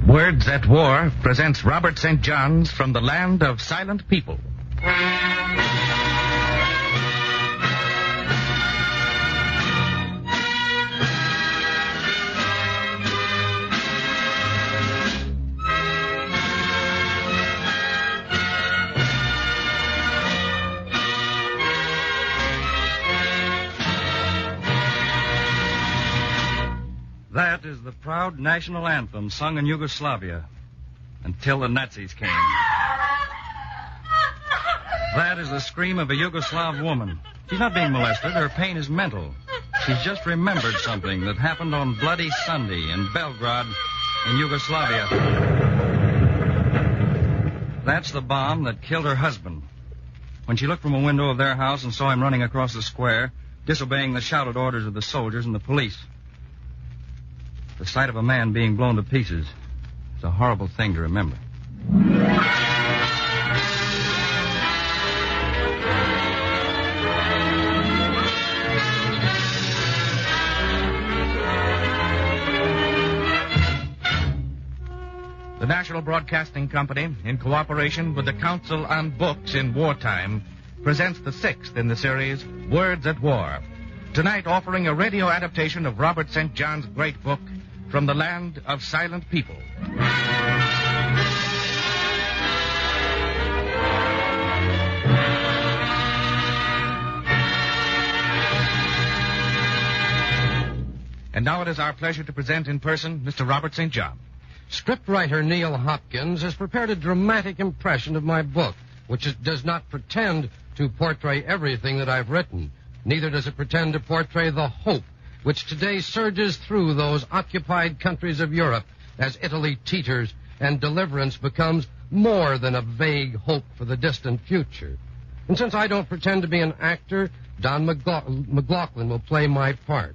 Words at War presents Robert St. John's from the land of silent people. That is the proud national anthem sung in Yugoslavia until the Nazis came. That is the scream of a Yugoslav woman. She's not being molested. Her pain is mental. She's just remembered something that happened on Bloody Sunday in Belgrade in Yugoslavia. That's the bomb that killed her husband. When she looked from a window of their house and saw him running across the square, disobeying the shouted orders of the soldiers and the police. The sight of a man being blown to pieces is a horrible thing to remember. The National Broadcasting Company, in cooperation with the Council on Books in Wartime, presents the sixth in the series, Words at War. Tonight offering a radio adaptation of Robert St. John's great book, From the Land of Silent People. And now it is our pleasure to present in person Mr. Robert St. John. Scriptwriter Neil Hopkins has prepared a dramatic impression of my book, which does not pretend to portray everything that I've written. Neither does it pretend to portray the hope which today surges through those occupied countries of Europe as Italy teeters and deliverance becomes more than a vague hope for the distant future. And since I don't pretend to be an actor, Don McLaughlin will play my part.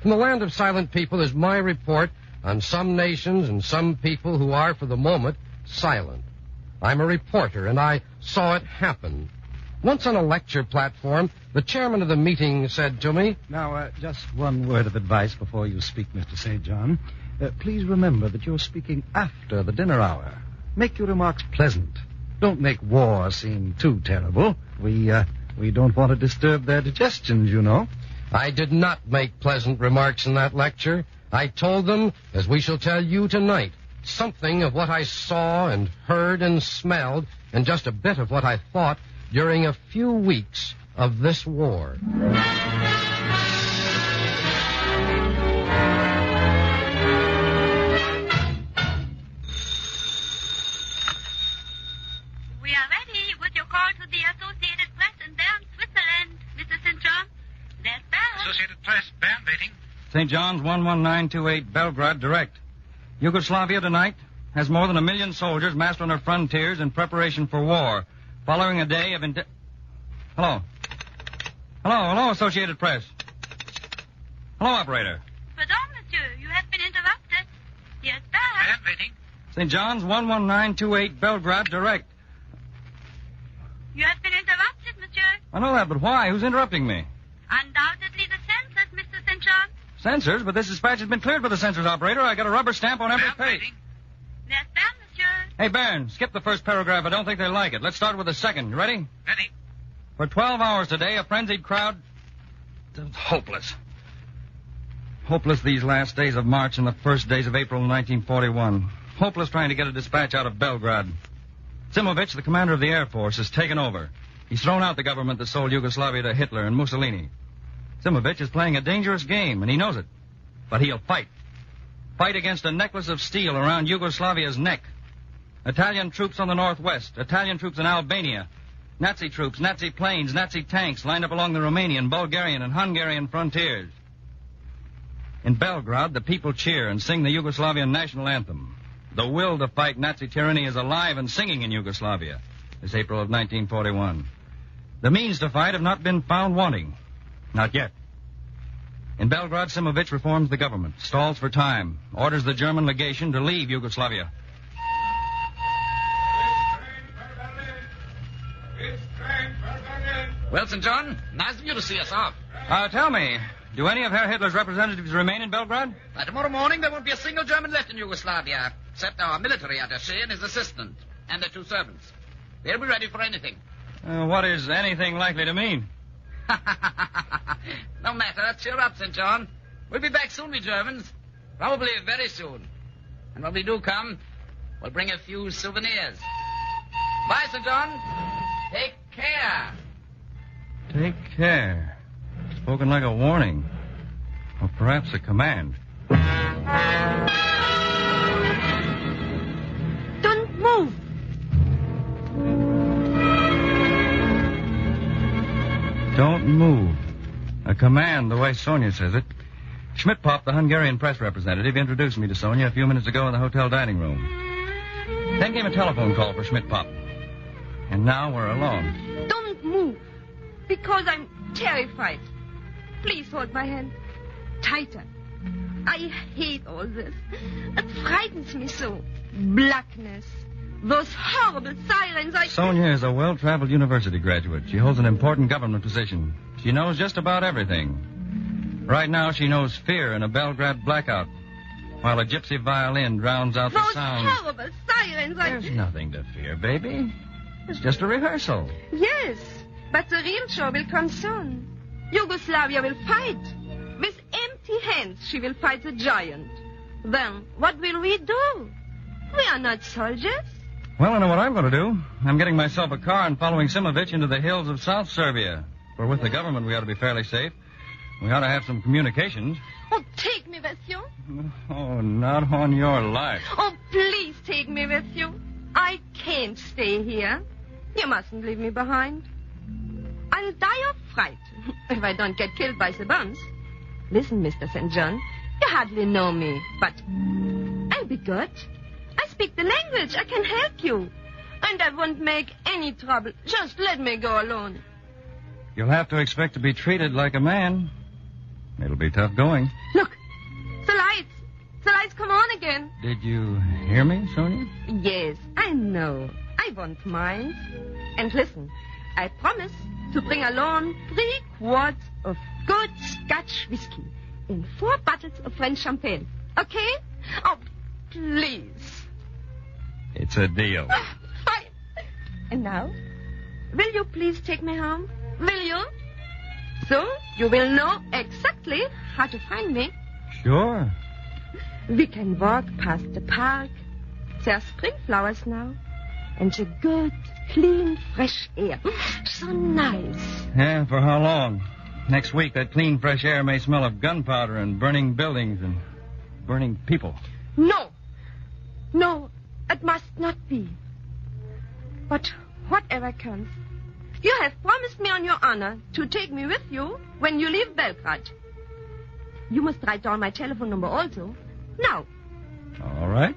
From the Land of Silent People is my report on some nations and some people who are, for the moment, silent. I'm a reporter, and I saw it happen. Once on a lecture platform, the chairman of the meeting said to me, Now, just one word of advice before you speak, Mr. St. John. Please remember that you're speaking after the dinner hour. Make your remarks pleasant. Don't make war seem too terrible. We don't want to disturb their digestions, you know. I did not make pleasant remarks in that lecture. I told them, as we shall tell you tonight, something of what I saw and heard and smelled, and just a bit of what I thought during a few weeks of this war. We are ready with your call to the Associated Press in Bern, Switzerland, Mr. St. John. There's Bern. Associated Press, Bern, waiting. St. John's 11928, Belgrade, direct. Yugoslavia tonight has more than 1 million soldiers massed on her frontiers in preparation for war, following a day of... Hello, Associated Press. Hello, operator. Pardon, monsieur, you have been interrupted. Yes, Bern. Bern, waiting. St. John's 11928, Belgrade, direct. You have been interrupted, monsieur. I know that, but why? Who's interrupting me? Undoubtedly the censors, Mr. St. John. Censors? But this dispatch has been cleared by the censors, operator. I got a rubber stamp on every Bern, page. waiting. Yes, Bern, monsieur. Hey, Baron, skip the first paragraph. I don't think they like it. Let's start with the second. You ready? Ready. For 12 hours today, a frenzied crowd... Hopeless. Hopeless these last days of March and the first days of April 1941. Hopeless trying to get a dispatch out of Belgrade. Simovic, the commander of the Air Force, has taken over. He's thrown out the government that sold Yugoslavia to Hitler and Mussolini. Simovic is playing a dangerous game, and he knows it. But he'll fight. Fight against a necklace of steel around Yugoslavia's neck. Italian troops on the northwest, Italian troops in Albania, Nazi troops, Nazi planes, Nazi tanks lined up along the Romanian, Bulgarian, and Hungarian frontiers. In Belgrade, the people cheer and sing the Yugoslavian national anthem. The will to fight Nazi tyranny is alive and singing in Yugoslavia this April of 1941. The means to fight have not been found wanting. Not yet. In Belgrade, Simovic reforms the government, stalls for time, orders the German legation to leave Yugoslavia. Well, St. John, nice of you to see us off. Tell me, Do any of Herr Hitler's representatives remain in Belgrade? By tomorrow morning, there won't be a single German left in Yugoslavia, except our military attaché and his assistant, and their 2 servants. They'll be ready for anything. What is anything likely to mean? No matter. Cheer up, St. John. We'll be back soon, we Germans. Probably very soon. And when we do come, we'll bring a few souvenirs. Bye, St. John. Take care. Take care. Spoken like a warning. Or perhaps a command. Don't move. Don't move. A command, the way Sonia says it. Schmidt-Pop, the Hungarian press representative, introduced me to Sonia a few minutes ago in the hotel dining room. Then came a telephone call for Schmidt-Pop. And now we're alone. Don't move. Because I'm terrified. Please hold my hand. Tighter. I hate all this. It frightens me so. Blackness. Those horrible sirens. Sonia is a well-traveled university graduate. She holds an important government position. She knows just about everything. Right now, she knows fear in a Belgrade blackout, while a gypsy violin drowns out the sound. Those horrible sirens. There's nothing to fear, baby. It's just a rehearsal. Yes, but the real show will come soon. Yugoslavia will fight. With empty hands, she will fight the giant. Then, what will we do? We are not soldiers. Well, I know what I'm going to do. I'm getting myself a car and following Simovic into the hills of South Serbia. For with the government, we ought to be fairly safe. We ought to have some communications. Oh, take me with you. Oh, not on your life. Oh, please take me with you. I can't stay here. You mustn't leave me behind. I'll die of fright if I don't get killed by the bombs. Listen, Mr. St. John, you hardly know me, but I'll be good. I speak the language. I can help you. And I won't make any trouble. Just let me go alone. You'll have to expect to be treated like a man. It'll be tough going. Look, the lights. The lights come on again. Did you hear me, Sonia? Yes, I know. I won't mind. And listen, I promise to bring along 3 quarts of good Scotch whiskey and 4 bottles of French champagne. Okay? Oh, please. It's a deal. Fine. And now, will you please take me home? Will you? So you will know exactly how to find me. Sure. We can walk past the park. There are spring flowers now. And the good, clean, fresh air. So nice. Yeah, for how long? Next week, that clean, fresh air may smell of gunpowder and burning buildings and burning people. No. No, it must not be. But whatever comes, you have promised me on your honor to take me with you when you leave Belgrade. You must write down my telephone number also. Now. All right.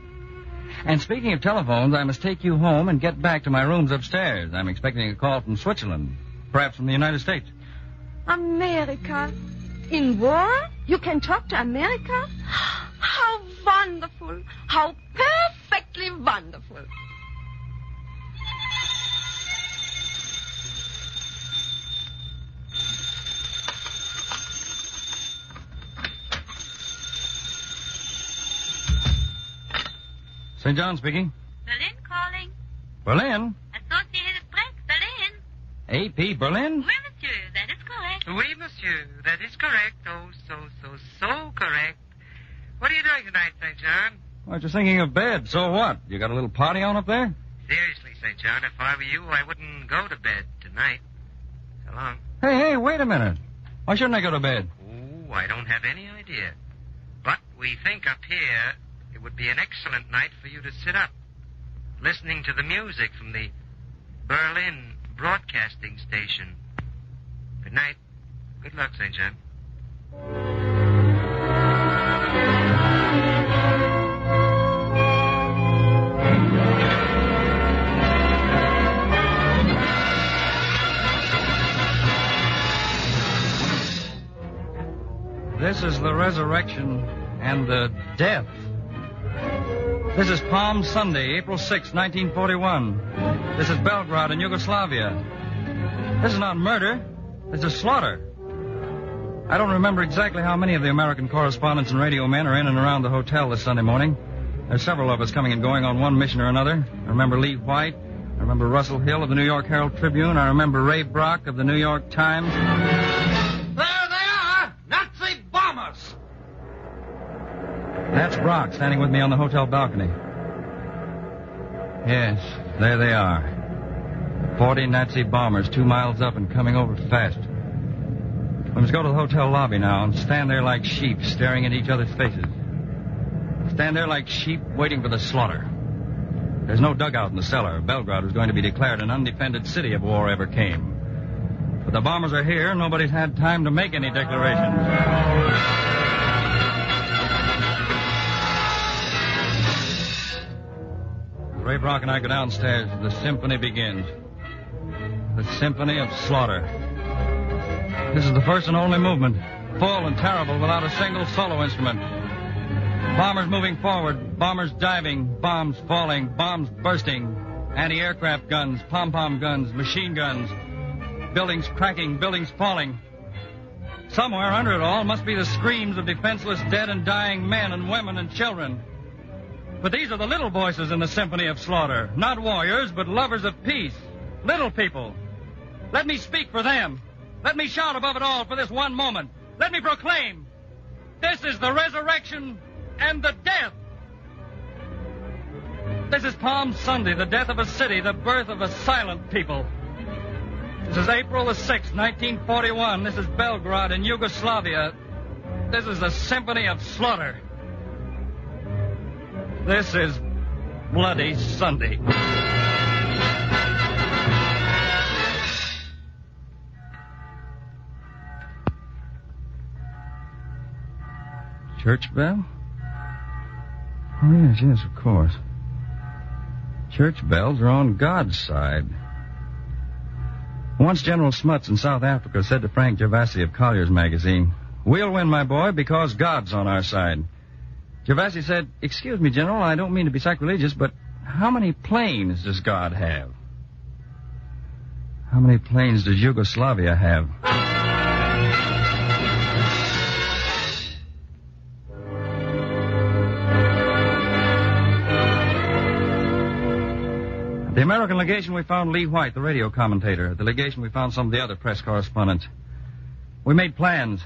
And speaking of telephones, I must take you home and get back to my rooms upstairs. I'm expecting a call from Switzerland, perhaps from the United States. America? In war? You can talk to America? How wonderful. How perfectly wonderful. St. John speaking. Berlin calling. Berlin? Associated Press, Berlin. A.P. Berlin? Oui, monsieur, that is correct. Oui, monsieur, that is correct. Oh, so correct. What are you doing tonight, St. John? I was just thinking of bed. So what? You got a little party on up there? Seriously, St. John, if I were you, I wouldn't go to bed tonight. So long. Hey, wait a minute. Why shouldn't I go to bed? Oh, I don't have any idea. But we think up here it would be an excellent night for you to sit up, listening to the music from the Berlin Broadcasting Station. Good night. Good luck, St. John. This is the resurrection and the death. This is Palm Sunday, April 6, 1941. This is Belgrade in Yugoslavia. This is not murder. This is slaughter. I don't remember exactly how many of the American correspondents and radio men are in and around the hotel this Sunday morning. There's several of us coming and going on one mission or another. I remember Lee White. I remember Russell Hill of the New York Herald Tribune. I remember Ray Brock of the New York Times. There they are! Nazi bombers! That's Brock standing with me on the hotel balcony. Yes, there they are. 40 Nazi bombers 2 miles up and coming over fast. We must go to the hotel lobby now and stand there like sheep staring at each other's faces. Stand there like sheep waiting for the slaughter. There's no dugout in the cellar. Belgrade was going to be declared an undefended city if war ever came. But the bombers are here. Nobody's had time to make any declarations. Ray Brock and I go downstairs. The symphony begins. The symphony of slaughter. This is the first and only movement. Full and terrible without a single solo instrument. Bombers moving forward, bombers diving, bombs falling, bombs bursting, anti-aircraft guns, pom-pom guns, machine guns, buildings cracking, buildings falling. Somewhere under it all must be the screams of defenseless dead and dying men and women and children. But these are the little voices in the symphony of slaughter, not warriors, but lovers of peace, little people. Let me speak for them. Let me shout above it all for this one moment. Let me proclaim, this is the resurrection and the death. This is Palm Sunday, the death of a city, the birth of a silent people. This is April the 6th, 1941. This is Belgrade in Yugoslavia. This is the symphony of slaughter. This is Bloody Sunday. Church bell? Oh, yes, of course. Church bells are on God's side. Once General Smuts in South Africa said to Frank Gervasi of Collier's magazine, "We'll win, my boy, because God's on our side." Gervasi said, "Excuse me, General, I don't mean to be sacrilegious, but how many planes does God have?" How many planes does Yugoslavia have? At the American legation, we found Lee White, the radio commentator. At the legation, we found some of the other press correspondents. We made plans.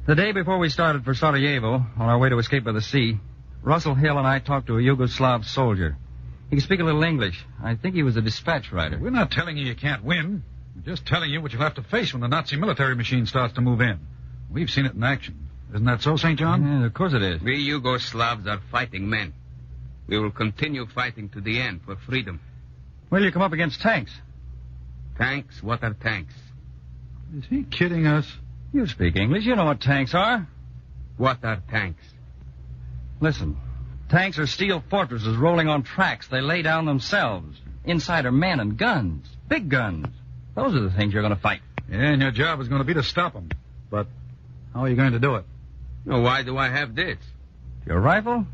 The day before we started for Sarajevo, on our way to escape by the sea, Russell Hill and I talked to a Yugoslav soldier. He could speak a little English. I think he was a dispatch rider. We're not telling you can't win. We're just telling you what you'll have to face when the Nazi military machine starts to move in. We've seen it in action. Isn't that so, St. John? Yeah, of course it is. We Yugoslavs are fighting men. We will continue fighting to the end for freedom. Well, you come up against tanks. Tanks? What are tanks? Is he kidding us? You speak English. You know what tanks are. What are tanks? Listen, tanks are steel fortresses rolling on tracks they lay down themselves. Inside are men and guns. Big guns. Those are the things you're going to fight. Yeah, and your job is going to be to stop them. But how are you going to do it? Well, why do I have this? Your rifle?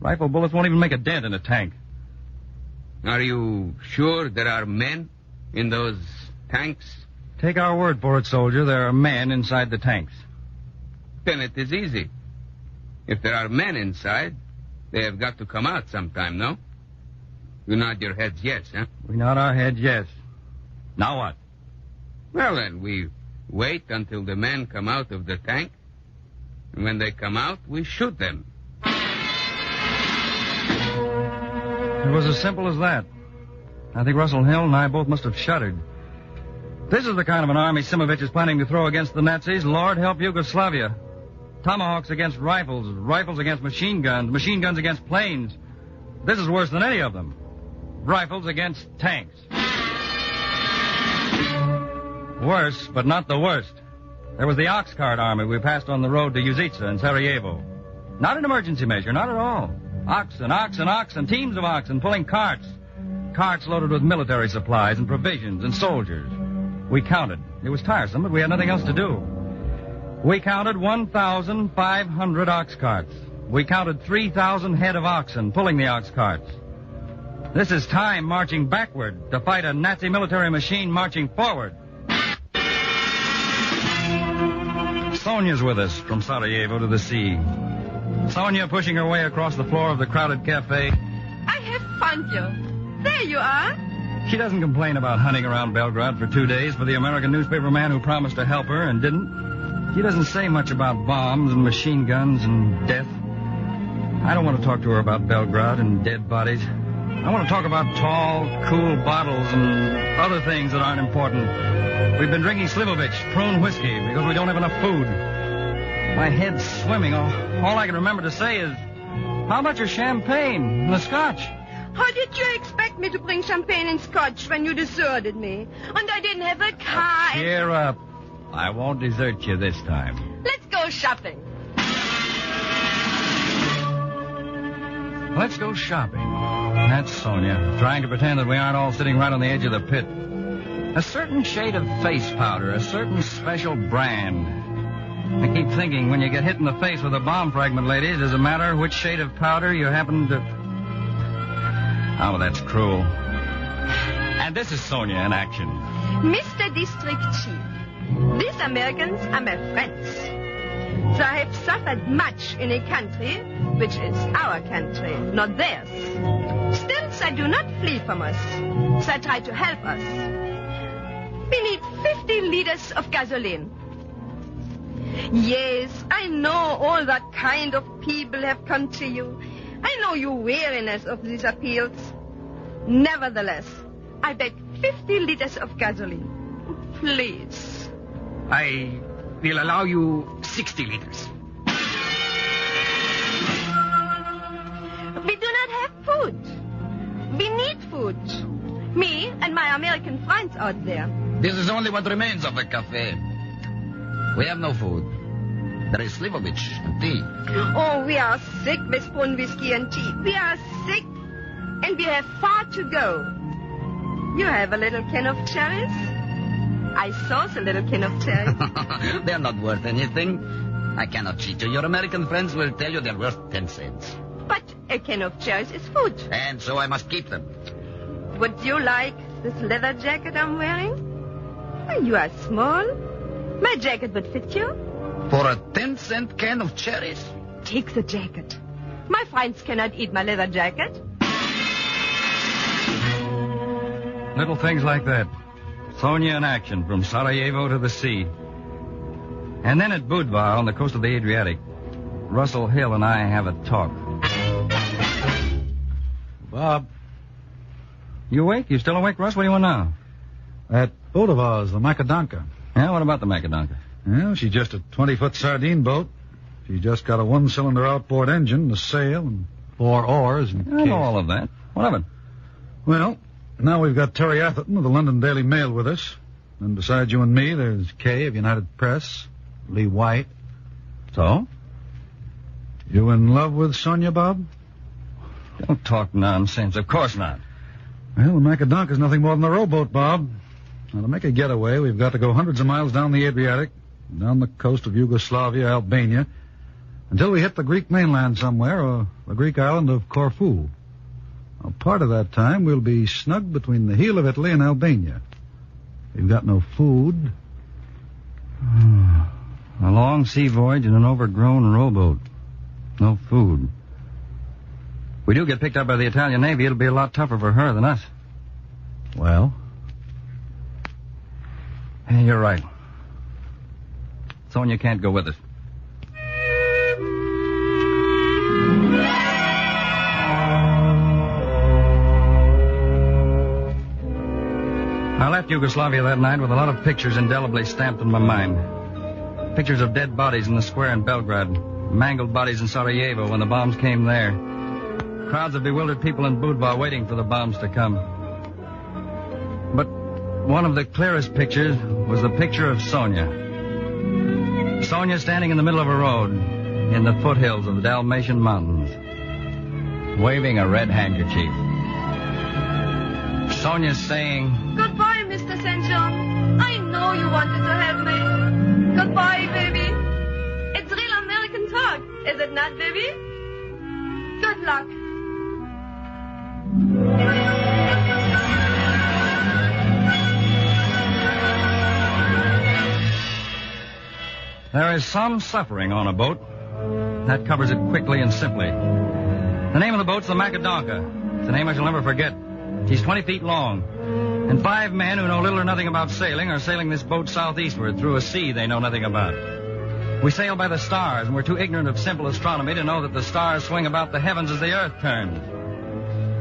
Rifle bullets won't even make a dent in a tank. Are you sure there are men in those tanks? Take our word for it, soldier. There are men inside the tanks. Then it is easy. If there are men inside, they have got to come out sometime, no? You nod your heads yes, huh? We nod our heads yes. Now what? Well, then, we wait until the men come out of the tank. And when they come out, we shoot them. It was as simple as that. I think Russell Hill and I both must have shuddered. This is the kind of an army Simovich is planning to throw against the Nazis. Lord help Yugoslavia. Tomahawks against rifles, rifles against machine guns against planes. This is worse than any of them. Rifles against tanks. Worse, but not the worst. There was the ox cart army we passed on the road to Uzica in Sarajevo. Not an emergency measure, not at all. Oxen, teams of oxen pulling carts. Carts loaded with military supplies and provisions and soldiers. We counted. It was tiresome, but we had nothing else to do. We counted 1,500 ox carts. We counted 3,000 head of oxen pulling the ox carts. This is time marching backward to fight a Nazi military machine marching forward. Sonia's with us from Sarajevo to the sea. Sonia pushing her way across the floor of the crowded cafe. I have found you. There you are. She doesn't complain about hunting around Belgrade for 2 days for the American newspaper man who promised to help her and didn't. She doesn't say much about bombs and machine guns and death. I don't want to talk to her about Belgrade and dead bodies. I want to talk about tall, cool bottles and other things that aren't important. We've been drinking Slivovich, prune whiskey, because we don't have enough food. My head's swimming. All I can remember to say is, how about your champagne and the scotch? How did you expect me to bring champagne and scotch when you deserted me? And I didn't have a car. Cheer up. I won't desert you this time. Let's go shopping. Let's go shopping. That's Sonia, trying to pretend that we aren't all sitting right on the edge of the pit. A certain shade of face powder, a certain special brand. I keep thinking when you get hit in the face with a bomb fragment, ladies, does it matter which shade of powder you happen to... Oh, that's cruel. And this is Sonia in action. Mr. District Chief, these Americans are my friends. So I have suffered much in a country which is our country, not theirs. Still, they do not flee from us. They try to help us. We need 50 liters of gasoline. Yes, I know all that kind of people have come to you. I know your weariness of these appeals. Nevertheless, I beg 50 liters of gasoline. Please. I will allow you 60 liters. We do not have food. We need food. Me and my American friends out there. This is only what remains of the cafe. We have no food. There is Slivovich and tea. Oh, we are sick with spoon whiskey and tea. We are sick, and we have far to go. You have a little can of cherries? I saw the little can of cherries. They're not worth anything. I cannot cheat you. Your American friends will tell you they're worth 10 cents. But a can of cherries is food. And so I must keep them. Would you like this leather jacket I'm wearing? You are small. My jacket would fit you. For a 10-cent can of cherries? Take the jacket. My friends cannot eat my leather jacket. Little things like that. Sonia in action from Sarajevo to the sea. And then at Budva on the coast of the Adriatic, Russell Hill and I have a talk. Bob. You awake? You still awake, Russ? What do you want now? That boat of ours, the Macadonka. Yeah, what about the Macadonka? Well, she's just a 20-foot sardine boat. She's just got a one-cylinder outboard engine, a sail, and 4 oars. And I know all of that. What of it? Well, now we've got Terry Atherton of the London Daily Mail with us. And besides you and me, there's Kay of United Press, Lee White. So? You in love with Sonia, Bob? Don't talk nonsense. Of course not. Well, the Macadonka's nothing more than a rowboat, Bob. Now, to make a getaway, we've got to go hundreds of miles down the Adriatic, down the coast of Yugoslavia, Albania, until we hit the Greek mainland somewhere, or the Greek island of Corfu. Now, part of that time, we'll be snug between the heel of Italy and Albania. We've got no food. A long sea voyage in an overgrown rowboat. No food. If we do get picked up by the Italian Navy, it'll be a lot tougher for her than us. Well? Hey, you're right. Sonia can't go with us. I left Yugoslavia that night with a lot of pictures indelibly stamped in my mind. Pictures of dead bodies in the square in Belgrade, mangled bodies in Sarajevo when the bombs came there. Crowds of bewildered people in Budva waiting for the bombs to come. But one of the clearest pictures was the picture of Sonia. Sonia standing in the middle of a road in the foothills of the Dalmatian Mountains, waving a red handkerchief. Sonia's saying, Goodbye, Mr. St. John. I know you wanted to help me. Goodbye, baby. It's real American talk, is it not, baby? Good luck. There is some suffering on a boat. That covers it quickly and simply. The name of the boat's the Macadonka. It's a name I shall never forget. She's 20 feet long. And 5 men who know little or nothing about sailing are sailing this boat southeastward through a sea they know nothing about. We sail by the stars, and we're too ignorant of simple astronomy to know that the stars swing about the heavens as the earth turns.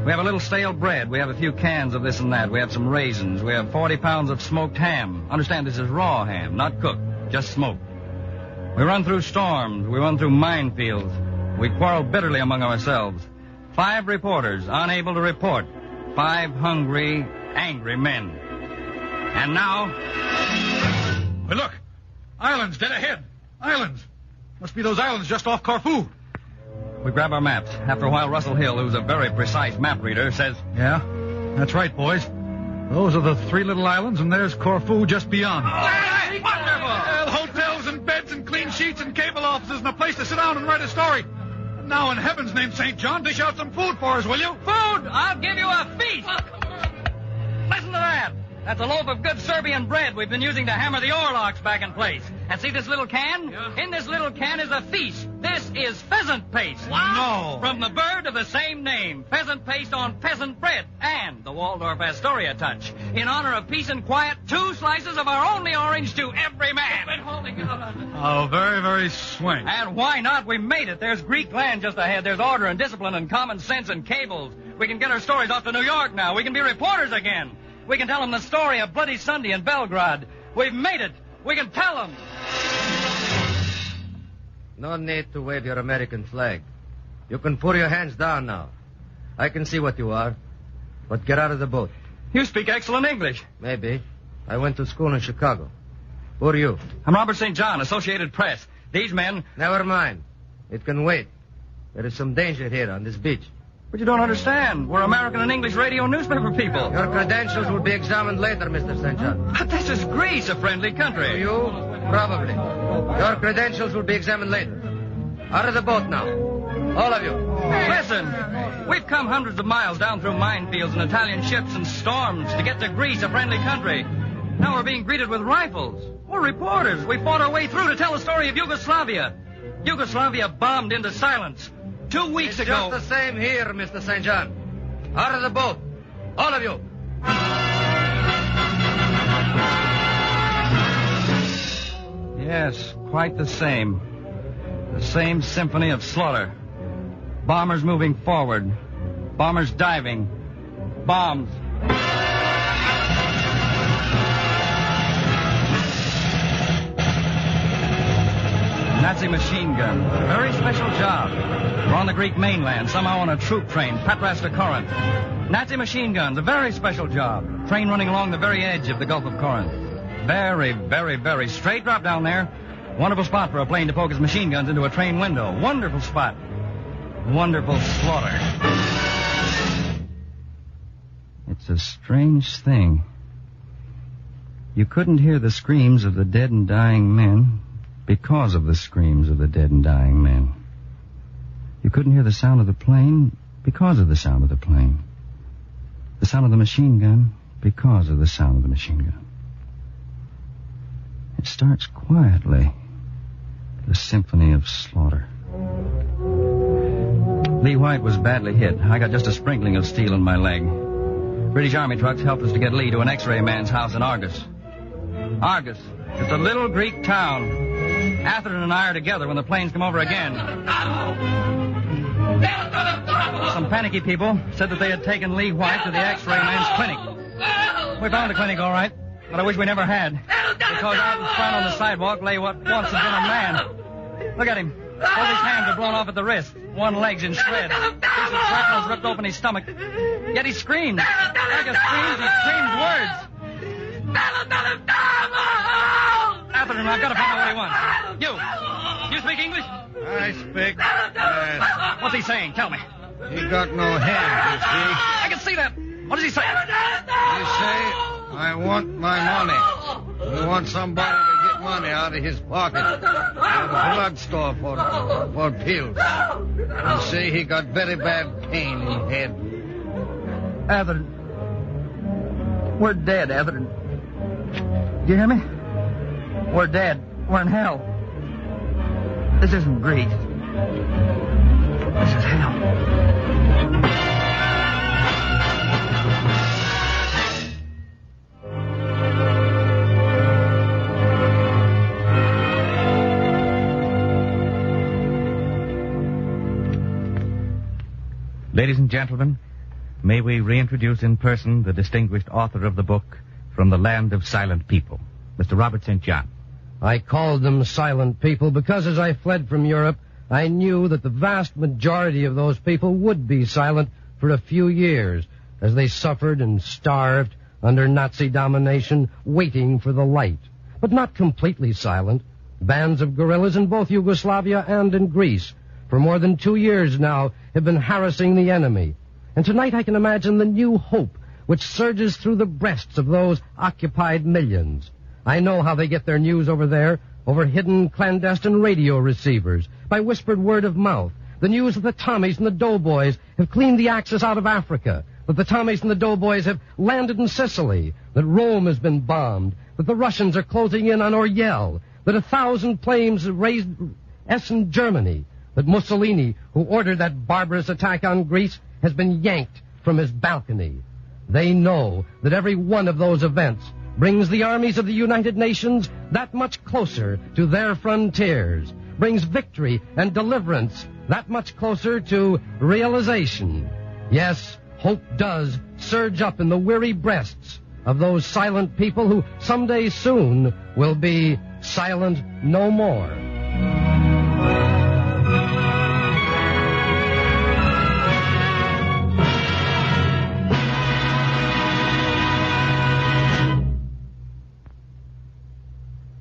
We have a little stale bread. We have a few cans of this and that. We have some raisins. We have 40 pounds of smoked ham. Understand, this is raw ham, not cooked, just smoked. We run through storms. We run through minefields. We quarrel bitterly among ourselves. 5 reporters unable to report. 5 hungry, angry men. And now... Hey, look! Islands dead ahead! Islands! Must be those islands just off Corfu. We grab our maps. After a while, Russell Hill, who's a very precise map reader, says... Yeah, that's right, boys. Those are the 3 little islands, and there's Corfu just beyond. Hey, wonderful! Hotels and beds and clean sheets and cable offices and a place to sit down and write a story. Now, in heaven's name, St. John, dish out some food for us, will you? Food! I'll give you a feast! Listen to that! That's a loaf of good Serbian bread we've been using to hammer the oarlocks back in place. And see this little can? Yeah. In this little can is a feast. This is pheasant paste. Wow. No. From the bird of the same name. Pheasant paste on peasant bread. And the Waldorf Astoria touch. In honor of peace and quiet, 2 slices of our only orange to every man. Oh, very, very swing. And why not? We made it. There's Greek land just ahead. There's order and discipline and common sense and cables. We can get our stories off to New York now. We can be reporters again. We can tell them the story of Bloody Sunday in Belgrade. We've made it. We can tell them. No need to wave your American flag. You can put your hands down now. I can see what you are. But get out of the boat. You speak excellent English. Maybe. I went to school in Chicago. Who are you? I'm Robert St. John, Associated Press. These men... Never mind. It can wait. There is some danger here on this beach. But you don't understand. We're American and English radio newspaper people. Your credentials will be examined later, Mr. St. John. But this is Greece, a friendly country. To you? Probably. Your credentials will be examined later. Out of the boat now. All of you. Listen, we've come hundreds of miles down through minefields and Italian ships and storms to get to Greece, a friendly country. Now we're being greeted with rifles. We're reporters. We fought our way through to tell the story of Yugoslavia. Yugoslavia bombed into silence. 2 weeks ago... It's just the same here, Mr. St. John. Out of the boat. All of you. Yes, quite the same. The same symphony of slaughter. Bombers moving forward. Bombers diving. Bombs. Nazi machine gun. A very special job. We're on the Greek mainland, somehow on a troop train, Patras to Corinth. Nazi machine guns, a very special job. Train running along the very edge of the Gulf of Corinth. Very, very, very straight drop down there. Wonderful spot for a plane to poke its machine guns into a train window. Wonderful spot. Wonderful slaughter. It's a strange thing. You couldn't hear the screams of the dead and dying men because of the screams of the dead and dying men. You couldn't hear the sound of the plane because of the sound of the plane. The sound of the machine gun because of the sound of the machine gun. It starts quietly. The symphony of slaughter. Lee White was badly hit. I got just a sprinkling of steel in my leg. British Army trucks helped us to get Lee to an X-ray man's house in Argos. Argos. It's a little Greek town. Atherton and I are together when the planes come over again. Some panicky people said that they had taken Lee White to the X-ray man's clinic. We found the clinic all right, but I wish we never had. Because out in front on the sidewalk lay what once had been a man. Look at him. Both his hands are blown off at the wrist. One leg's in shreds. Piece of shrapnel's ripped open his stomach. Yet he screams. Like a screams, he screams words. Atherton, I've got to find out what he wants. You speak English? I speak. Yes. What's he saying? Tell me. He got no hands, you see. I can see that. What does he say? He say, I want my money. He wants somebody to get money out of his pocket. At a drugstore for pills. He say he got very bad pain in head. Atherton. We're dead, Atherton. Do you hear me? We're dead. We're in hell. This isn't Greece. This is hell. Ladies and gentlemen, may we reintroduce in person the distinguished author of the book, From the Land of Silent People, Mr. Robert St. John. I called them silent people because as I fled from Europe, I knew that the vast majority of those people would be silent for a few years as they suffered and starved under Nazi domination, waiting for the light. But not completely silent. Bands of guerrillas in both Yugoslavia and in Greece for more than 2 years now have been harassing the enemy. And tonight I can imagine the new hope which surges through the breasts of those occupied millions. I know how they get their news over there, over hidden clandestine radio receivers, by whispered word of mouth. The news that the Tommies and the Doughboys have cleaned the Axis out of Africa, that the Tommies and the Doughboys have landed in Sicily, that Rome has been bombed, that the Russians are closing in on Orel, that 1,000 planes have raised Essen, Germany, that Mussolini, who ordered that barbarous attack on Greece, has been yanked from his balcony. They know that every one of those events brings the armies of the United Nations that much closer to their frontiers, brings victory and deliverance that much closer to realization. Yes, hope does surge up in the weary breasts of those silent people who someday soon will be silent no more.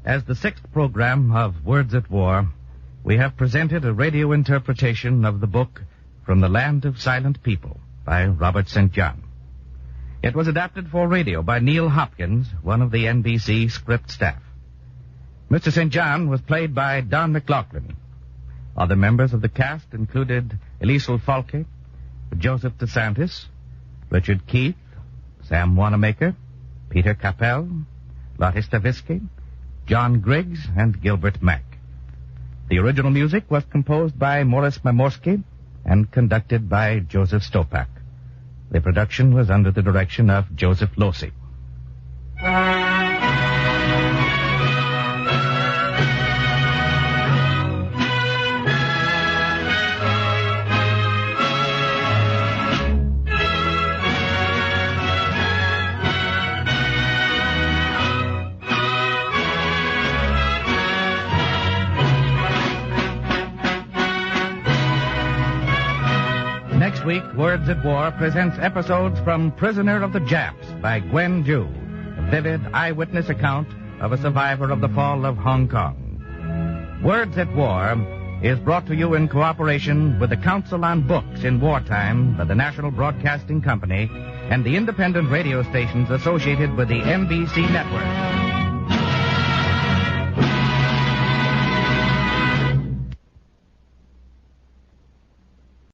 As the sixth program of Words at War, we have presented a radio interpretation of the book From the Land of Silent People by Robert St. John. It was adapted for radio by Neil Hopkins, one of the NBC script staff. Mr. St. John was played by Don McLaughlin. Other members of the cast included Elisel Falke, Joseph DeSantis, Richard Keith, Sam Wanamaker, Peter Capel, Lottie Stavisky, John Griggs, and Gilbert Mack. The original music was composed by Morris Mamorsky and conducted by Joseph Stopak. The production was under the direction of Joseph Losey. Next week, Words at War presents episodes from Prisoner of the Japs by Gwen Ju, a vivid eyewitness account of a survivor of the fall of Hong Kong. Words at War is brought to you in cooperation with the Council on Books in Wartime by the National Broadcasting Company and the independent radio stations associated with the NBC network.